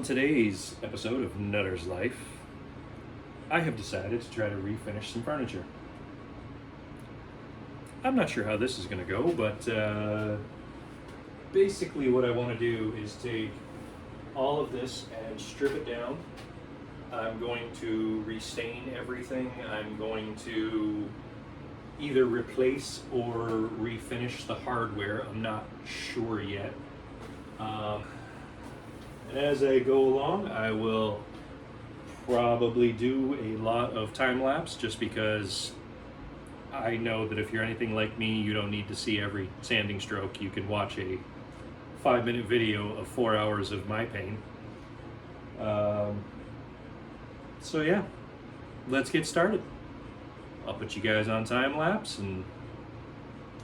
today's episode of Nutter's Life, I have decided to try to refinish some furniture. I'm not sure how this is going to go, but basically what I want to do is take all of this and strip it down. I'm going to restain everything. I'm going to either replace or refinish the hardware. I'm not sure yet. And as I go along, I will probably do a lot of time lapse just because I know that if you're anything like me, you don't need to see every sanding stroke. You can watch a 5-minute video of 4 hours of my pain. So yeah, let's get started. I'll put you guys on time lapse and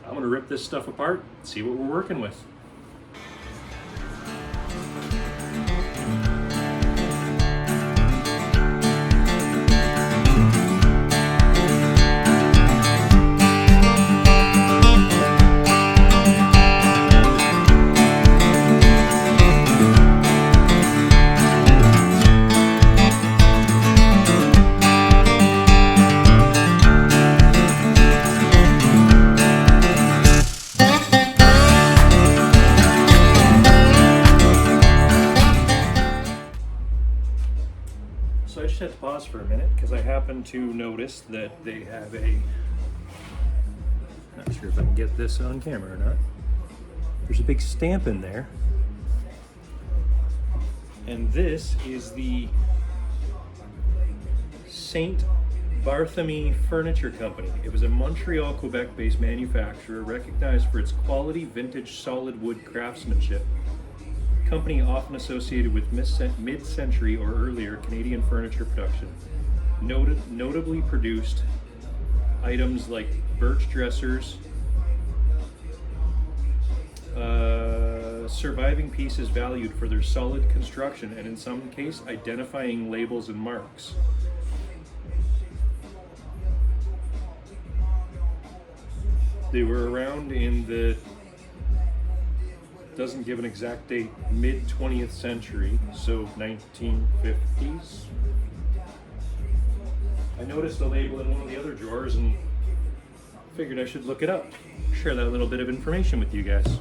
I'm gonna rip this stuff apart, see what we're working with. So I just had to pause for a minute because I happened to notice that they have not sure if I can get this on camera or not. There's a big stamp in there. And this is the St. Barthélemy Furniture Company. It was a Montreal, Quebec-based manufacturer recognized for its quality vintage solid wood craftsmanship. Company often associated with mid-century or earlier Canadian furniture production. Notably produced items like birch dressers, surviving pieces valued for their solid construction and in some case identifying labels and marks. They were around in the, doesn't give an exact date, mid-20th century, so 1950s. I noticed a label in one of the other drawers and figured I should look it up, share that little bit of information with you guys.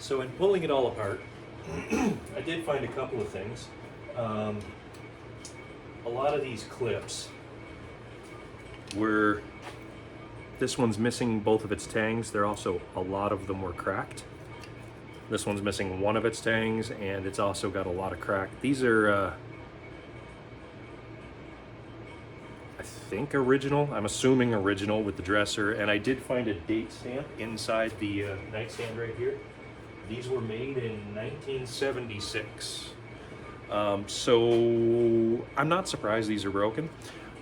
So in pulling it all apart, I did find a couple of things. A lot of these clips were, this one's missing both of its tangs. There also, a lot of them were cracked. This one's missing one of its tangs and it's also got a lot of crack. These are, I think original, I'm assuming original with the dresser. And I did find a date stamp inside the nightstand right here. These were made in 1976. So I'm not surprised these are broken.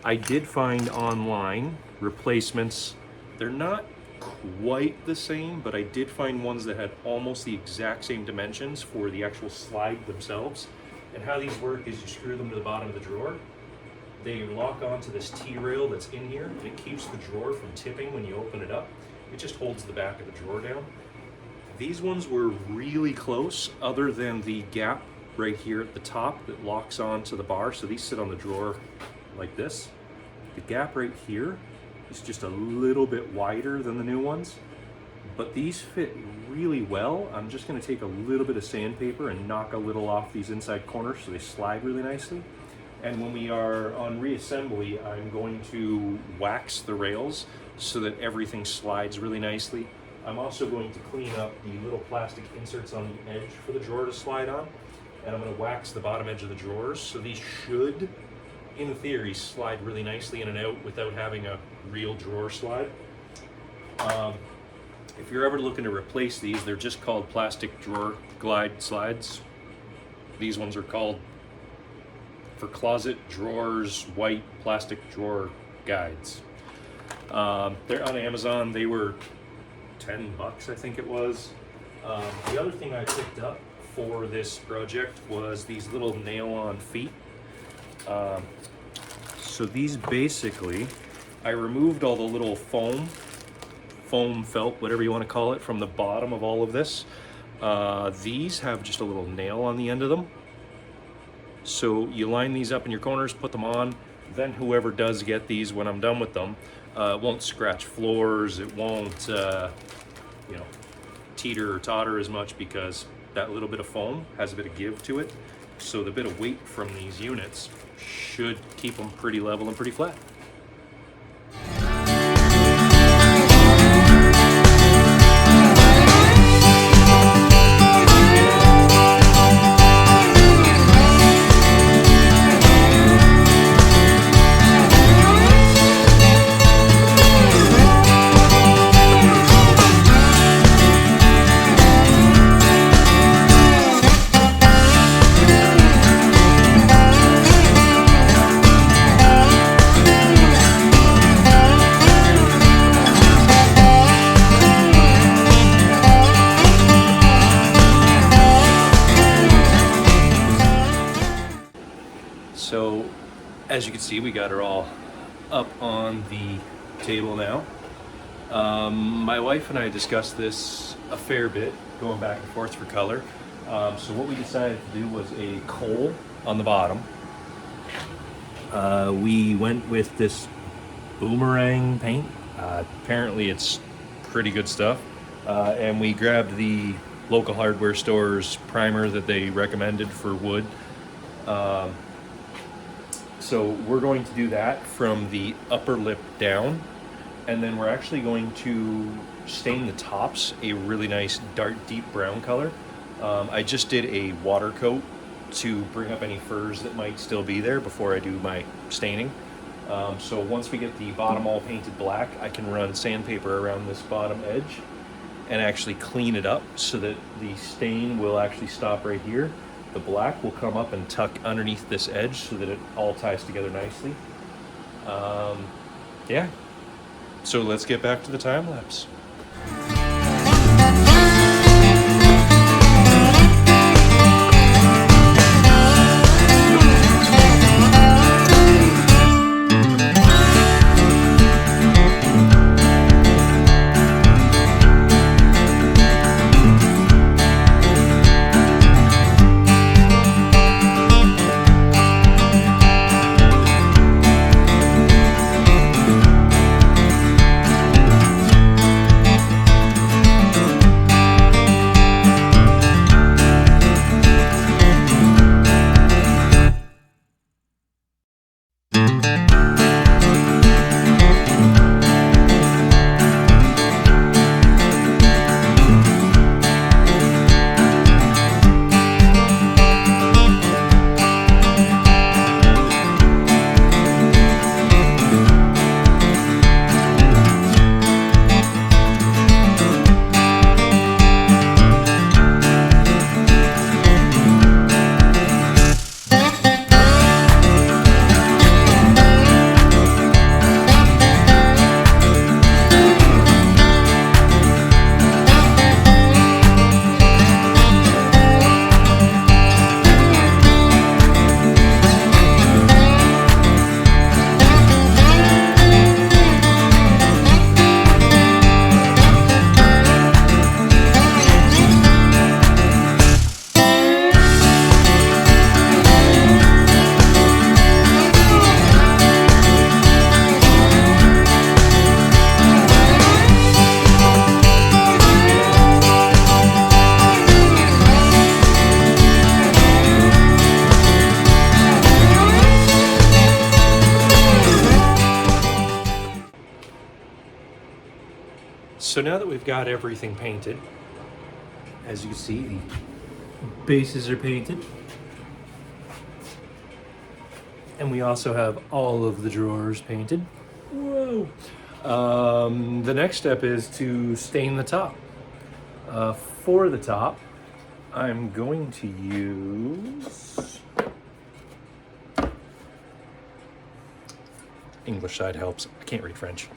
I did find online replacements. They're not quite the same, but I did find ones that had almost the exact same dimensions for the actual slide themselves. And how these work is you screw them to the bottom of the drawer. They lock onto this T-rail that's in here, and it keeps the drawer from tipping when you open it up. It just holds the back of the drawer down. These ones were really close, other than the gap right here at the top that locks onto the bar. So these sit on the drawer like this. The gap right here is just a little bit wider than the new ones, but these fit really well. I'm just going to take a little bit of sandpaper and knock a little off these inside corners so they slide really nicely. And when we are on reassembly, I'm going to wax the rails so that everything slides really nicely. I'm also going to clean up the little plastic inserts on the edge for the drawer to slide on. And I'm going to wax the bottom edge of the drawers. So these should, in theory, slide really nicely in and out without having a real drawer slide. If you're ever looking to replace these, they're just called plastic drawer glide slides. These ones are called For Closet Drawers White Plastic Drawer Guides. They're on Amazon. They were $10, I think it was. The other thing I picked up for this project was these little nail-on feet. So these basically, I removed all the little foam felt, whatever you want to call it, from the bottom of all of this. These have just a little nail on the end of them. So you line these up in your corners, put them on, then whoever does get these when I'm done with them, it won't scratch floors, it won't, teeter or totter as much, because that little bit of foam has a bit of give to it. So the bit of weight from these units should keep them pretty level and pretty flat. So, as you can see, we got her all up on the table now. My wife and I discussed this a fair bit, going back and forth for color. So what we decided to do was a coal on the bottom. We went with this boomerang paint. Apparently it's pretty good stuff. And we grabbed the local hardware store's primer that they recommended for wood. So we're going to do that from the upper lip down, and then we're actually going to stain the tops a really nice dark deep brown color. I just did a water coat to bring up any furs that might still be there before I do my staining. So once we get the bottom all painted black, I can run sandpaper around this bottom edge and actually clean it up so that the stain will actually stop right here. The black will come up and tuck underneath this edge so that it all ties together nicely. Yeah, so let's get back to the time lapse. So now that we've got everything painted, as you can see, the bases are painted. And we also have all of the drawers painted. Whoa! The next step is to stain the top. For the top, I'm going to use... English side helps. I can't read French.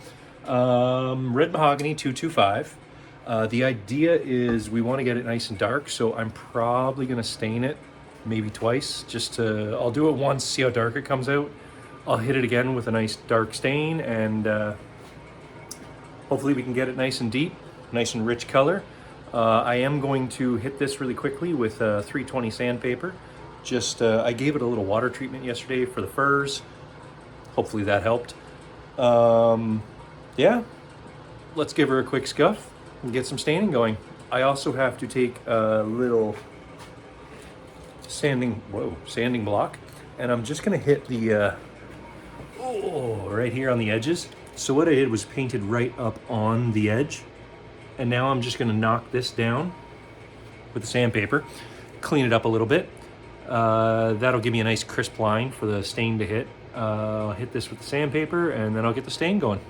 Red mahogany 225. The idea is we want to get it nice and dark, so I'm probably going to stain it maybe twice. I'll do it once, see how dark it comes out. I'll hit it again with a nice dark stain, and hopefully we can get it nice and deep, nice and rich color. I am going to hit this really quickly with 320 sandpaper. I gave it a little water treatment yesterday for the furs. Hopefully that helped. Yeah, let's give her a quick scuff and get some staining going. I also have to take a little sanding block, and I'm just gonna hit the right here on the edges. So what I did was painted right up on the edge, and now I'm just gonna knock this down with the sandpaper, clean it up a little bit. That'll give me a nice crisp line for the stain to hit. I'll hit this with the sandpaper, and then I'll get the stain going.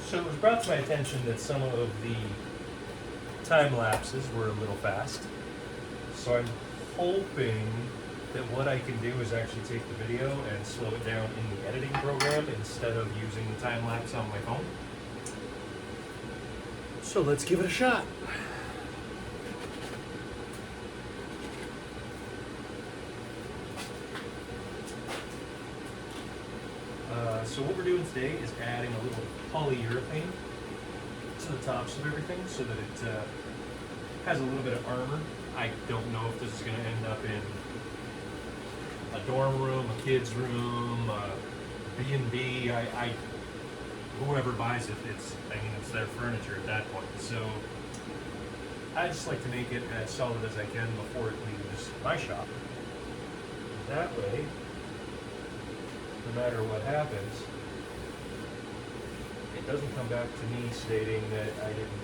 So it was brought to my attention that some of the time lapses were a little fast. So I'm hoping that what I can do is actually take the video and slow it down in the editing program instead of using the time lapse on my phone. So let's give it a shot. So what we're doing today is adding a little polyurethane to the tops of everything so that it has a little bit of armor. I don't know if this is going to end up in a dorm room, a kid's room, a B&B. Whoever buys it, it's their furniture at that point. So I just like to make it as solid as I can before it leaves my shop. That way, no matter what happens, it doesn't come back to me stating that I didn't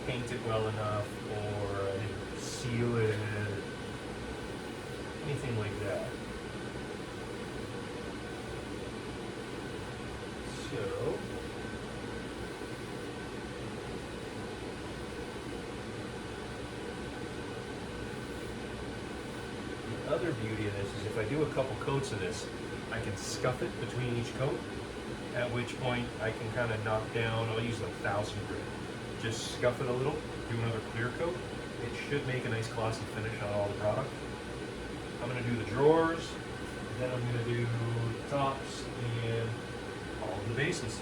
paint it well enough or I didn't seal it, anything like that. So, the other beauty of this is if I do a couple coats of this, I can scuff it between each coat, at which point I can kind of knock down, I'll use like 1000 grit. Just scuff it a little, do another clear coat. It should make a nice glossy finish on all the product. I'm going to do the drawers, then I'm going to do the tops and all of the bases.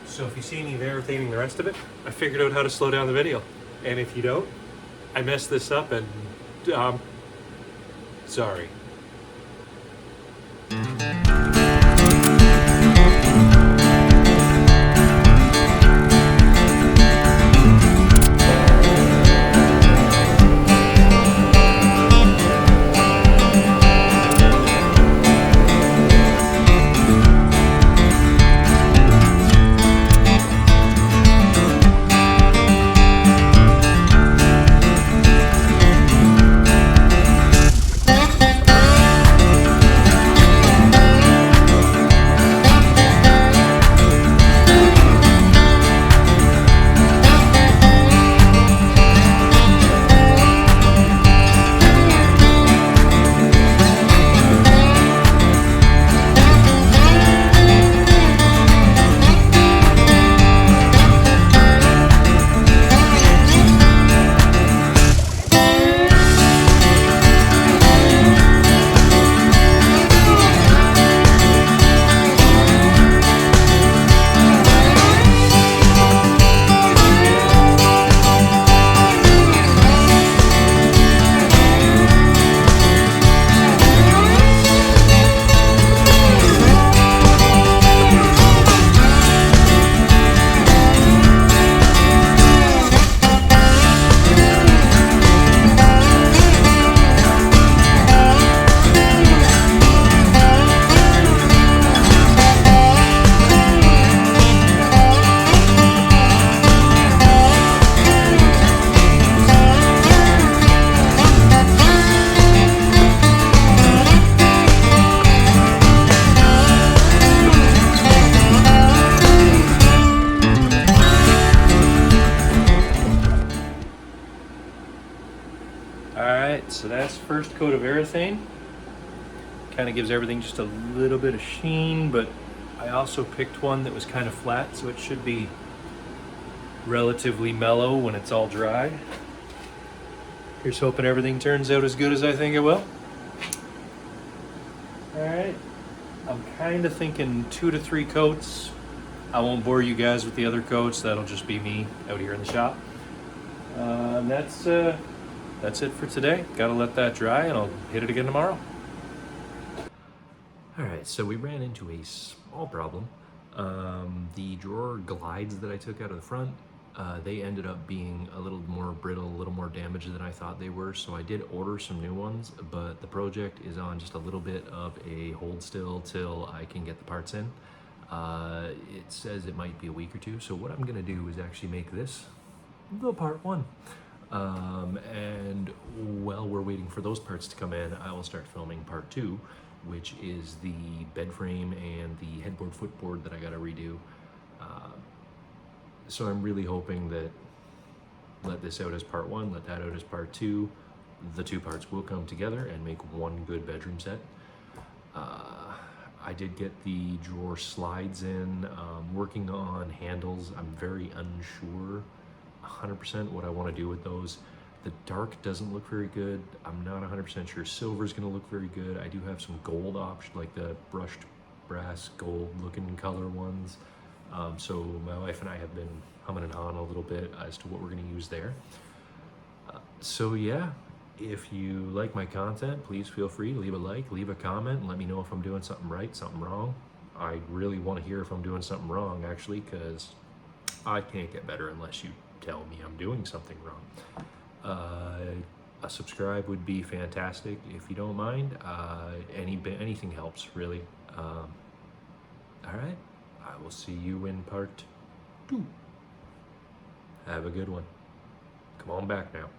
So if you see me varying the rest of it, I figured out how to slow down the video. And if you don't, I messed this up and sorry. right, so that's first coat of urethane. Kind of gives everything just a little bit of sheen, but I also picked one that was kind of flat, so it should be relatively mellow when it's all dry. Here's hoping everything turns out as good as I think it will. All right, I'm kind of thinking 2 to 3 coats. I won't bore you guys with the other coats. That'll just be me out here in the shop. And that's it for today. Gotta let that dry, and I'll hit it again tomorrow. All right, so we ran into a small problem. The drawer glides that I took out of the front, they ended up being a little more brittle, a little more damaged than I thought they were. So I did order some new ones, but the project is on just a little bit of a hold still till I can get the parts in. It says it might be a week or two. So what I'm gonna do is actually make this the part 1. And while we're waiting for those parts to come in, I will start filming part 2, which is the bed frame and the headboard footboard that I gotta redo. So I'm really hoping that let this out as part 1, let that out as part 2. The 2 parts will come together and make one good bedroom set. I did get the drawer slides in, working on handles. I'm very unsure 100% what I want to do with those. The dark doesn't look very good. I'm not 100% sure silver's going to look very good. I do have some gold options, like the brushed brass gold looking color ones. So my wife and I have been humming and hawing a little bit as to what we're going to use there. So yeah, if you like my content, please feel free to leave a like, leave a comment, and let me know if I'm doing something right, something wrong. I really want to hear if I'm doing something wrong, actually, because I can't get better unless you tell me I'm doing something wrong. A subscribe would be fantastic if you don't mind. Anything helps, really. All right, I will see you in part 2. Have a good one. Come on back now.